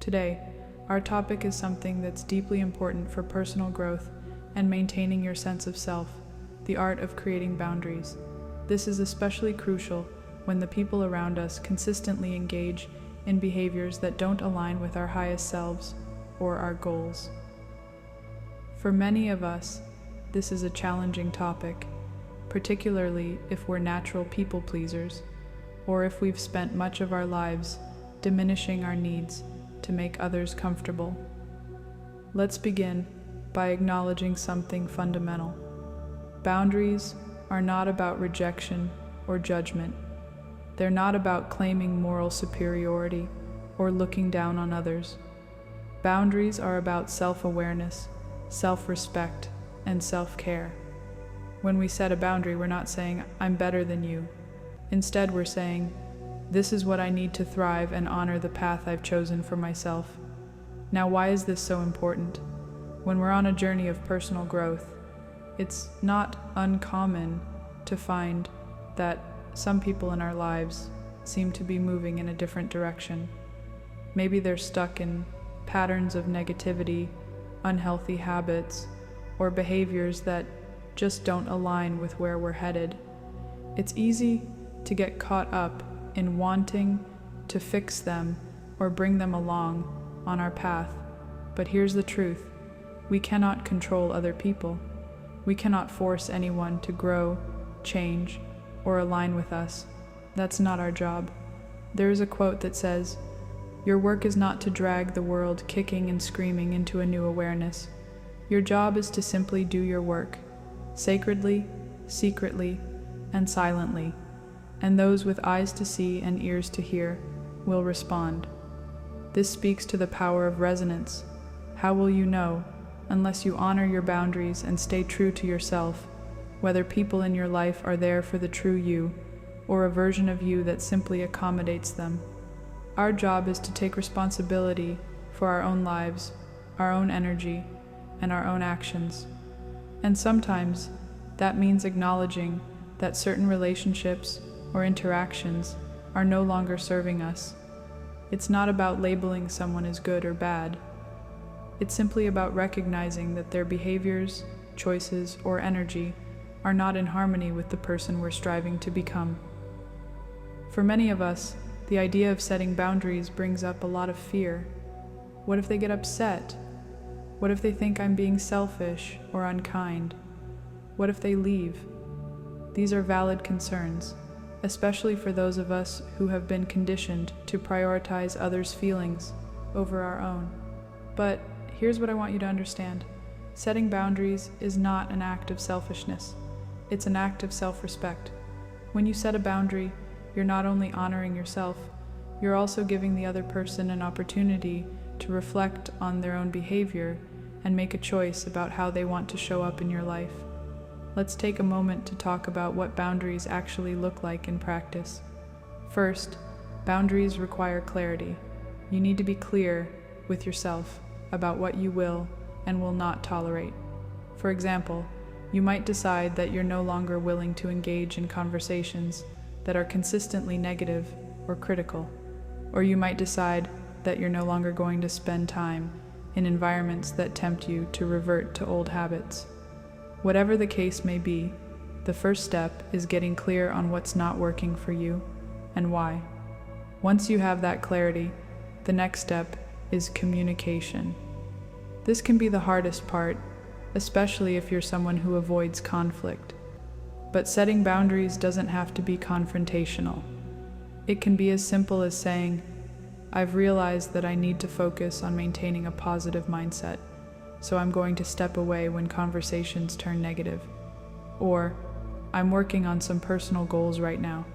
Today, our topic is something that's deeply important for personal growth and maintaining your sense of self, the art of creating boundaries. This is especially crucial when the people around us consistently engage in behaviors that don't align with our highest selves or our goals. For many of us, this is a challenging topic, particularly if we're natural people pleasers, or if we've spent much of our lives diminishing our needs to make others comfortable. Let's begin by acknowledging something fundamental. Boundaries are not about rejection or judgment. They're not about claiming moral superiority or looking down on others. Boundaries are about self-awareness, self-respect, and self-care. When we set a boundary, we're not saying, "I'm better than you." Instead, we're saying, "This is what I need to thrive and honor the path I've chosen for myself." Now, why is this so important? When we're on a journey of personal growth, it's not uncommon to find that some people in our lives seem to be moving in a different direction. Maybe they're stuck in patterns of negativity, unhealthy habits, or behaviors that just don't align with where we're headed. It's easy to get caught up in wanting to fix them or bring them along on our path. But here's the truth. We cannot control other people. We cannot force anyone to grow, change, or align with us. That's not our job. There is a quote that says, "Your work is not to drag the world kicking and screaming into a new awareness. Your job is to simply do your work, sacredly, secretly, and silently, and those with eyes to see and ears to hear will respond." This speaks to the power of resonance. How will you know, unless you honor your boundaries and stay true to yourself, whether people in your life are there for the true you, or a version of you that simply accommodates them? Our job is to take responsibility for our own lives, our own energy, and our own actions. And sometimes that means acknowledging that certain relationships or interactions are no longer serving us. It's not about labeling someone as good or bad. It's simply about recognizing that their behaviors, choices, or energy are not in harmony with the person we're striving to become. For many of us, the idea of setting boundaries brings up a lot of fear. What if they get upset? What if they think I'm being selfish or unkind? What if they leave? These are valid concerns, especially for those of us who have been conditioned to prioritize others' feelings over our own. But here's what I want you to understand. Setting boundaries is not an act of selfishness. It's an act of self-respect. When you set a boundary, you're not only honoring yourself, you're also giving the other person an opportunity to reflect on their own behavior and make a choice about how they want to show up in your life. Let's take a moment to talk about what boundaries actually look like in practice. First, boundaries require clarity. You need to be clear with yourself about what you will and will not tolerate. For example, you might decide that you're no longer willing to engage in conversations that are consistently negative or critical. Or you might decide that you're no longer going to spend time in environments that tempt you to revert to old habits. Whatever the case may be, the first step is getting clear on what's not working for you and why. Once you have that clarity, the next step is communication. This can be the hardest part, especially if you're someone who avoids conflict. But setting boundaries doesn't have to be confrontational. It can be as simple as saying, "I've realized that I need to focus on maintaining a positive mindset, so I'm going to step away when conversations turn negative." Or, "I'm working on some personal goals right now,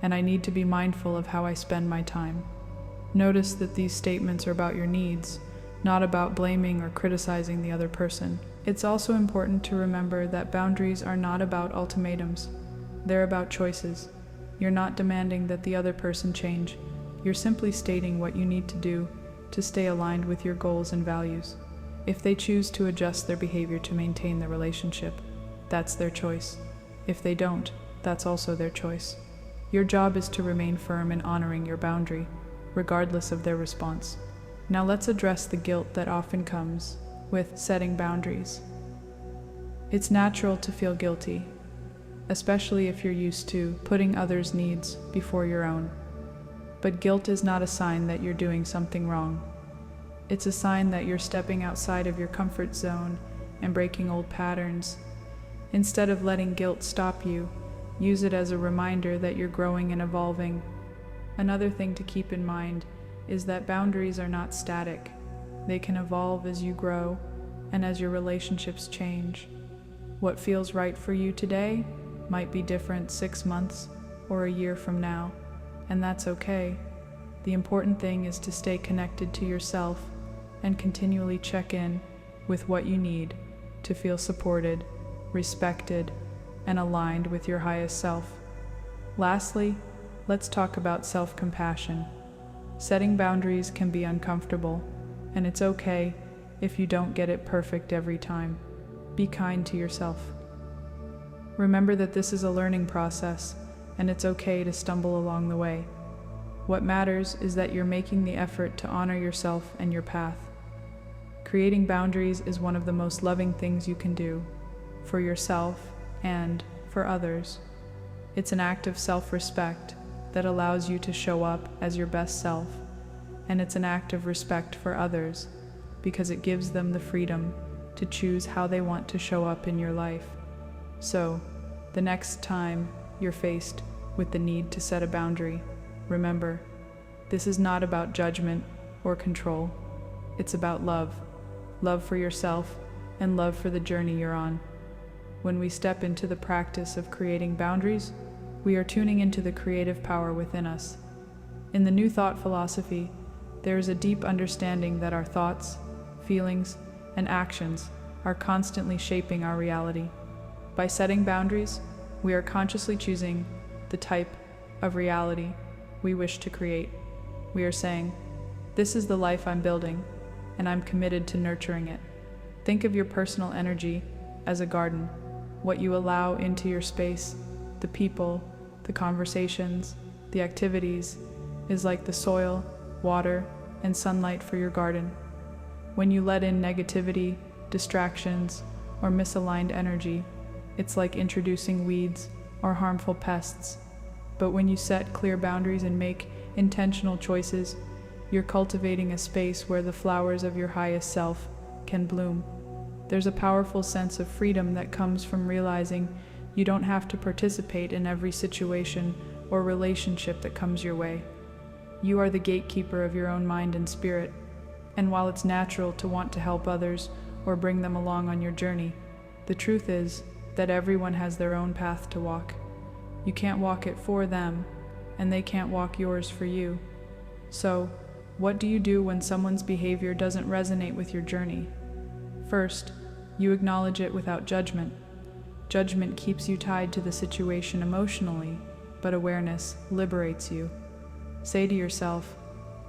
and I need to be mindful of how I spend my time." Notice that these statements are about your needs, not about blaming or criticizing the other person. It's also important to remember that boundaries are not about ultimatums. They're about choices. You're not demanding that the other person change. You're simply stating what you need to do to stay aligned with your goals and values. If they choose to adjust their behavior to maintain the relationship, that's their choice. If they don't, that's also their choice. Your job is to remain firm in honoring your boundary, regardless of their response. Now let's address the guilt that often comes with setting boundaries. It's natural to feel guilty, especially if you're used to putting others' needs before your own. But guilt is not a sign that you're doing something wrong. It's a sign that you're stepping outside of your comfort zone and breaking old patterns. Instead of letting guilt stop you, use it as a reminder that you're growing and evolving. Another thing to keep in mind is that boundaries are not static. They can evolve as you grow and as your relationships change. What feels right for you today might be different 6 months or a year from now, and that's okay. The important thing is to stay connected to yourself and continually check in with what you need to feel supported, respected, and aligned with your highest self. Lastly, let's talk about self-compassion. Setting boundaries can be uncomfortable, and it's okay if you don't get it perfect every time. Be kind to yourself. Remember that this is a learning process, and it's okay to stumble along the way. What matters is that you're making the effort to honor yourself and your path. Creating boundaries is one of the most loving things you can do, for yourself and for others. It's an act of self-respect that allows you to show up as your best self, and it's an act of respect for others because it gives them the freedom to choose how they want to show up in your life. So, the next time you're faced with the need to set a boundary, remember, this is not about judgment or control. It's about love. Love for yourself and love for the journey you're on. When we step into the practice of creating boundaries, we are tuning into the creative power within us. In the New Thought philosophy, there is a deep understanding that our thoughts, feelings, and actions are constantly shaping our reality. By setting boundaries, we are consciously choosing the type of reality we wish to create. We are saying, "This is the life I'm building, and I'm committed to nurturing it." Think of your personal energy as a garden. What you allow into your space, the people, the conversations, the activities, is like the soil, water, and sunlight for your garden. When you let in negativity, distractions, or misaligned energy, it's like introducing weeds or harmful pests. But when you set clear boundaries and make intentional choices, you're cultivating a space where the flowers of your highest self can bloom. There's a powerful sense of freedom that comes from realizing you don't have to participate in every situation or relationship that comes your way. You are the gatekeeper of your own mind and spirit, and while it's natural to want to help others or bring them along on your journey, the truth is that everyone has their own path to walk. You can't walk it for them, and they can't walk yours for you. So, what do you do when someone's behavior doesn't resonate with your journey? First, you acknowledge it without judgment. Judgment keeps you tied to the situation emotionally, but awareness liberates you. Say to yourself,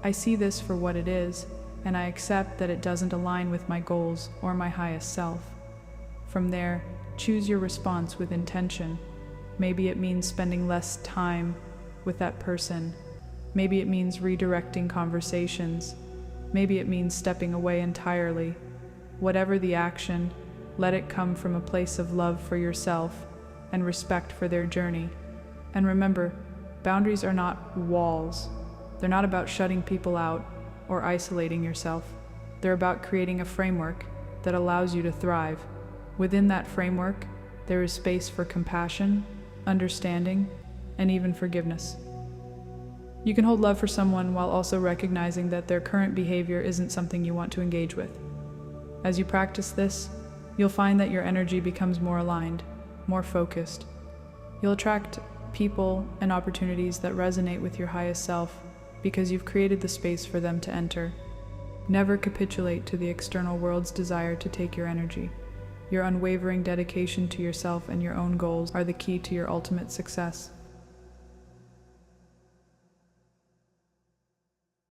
"I see this for what it is, and I accept that it doesn't align with my goals or my highest self." From there, choose your response with intention. Maybe it means spending less time with that person. Maybe it means redirecting conversations. Maybe it means stepping away entirely. Whatever the action, let it come from a place of love for yourself and respect for their journey. And remember, boundaries are not walls. They're not about shutting people out or isolating yourself. They're about creating a framework that allows you to thrive. Within that framework, there is space for compassion, understanding, and even forgiveness. You can hold love for someone while also recognizing that their current behavior isn't something you want to engage with. As you practice this, you'll find that your energy becomes more aligned, more focused. You'll attract people and opportunities that resonate with your highest self because you've created the space for them to enter. Never capitulate to the external world's desire to take your energy. Your unwavering dedication to yourself and your own goals are the key to your ultimate success.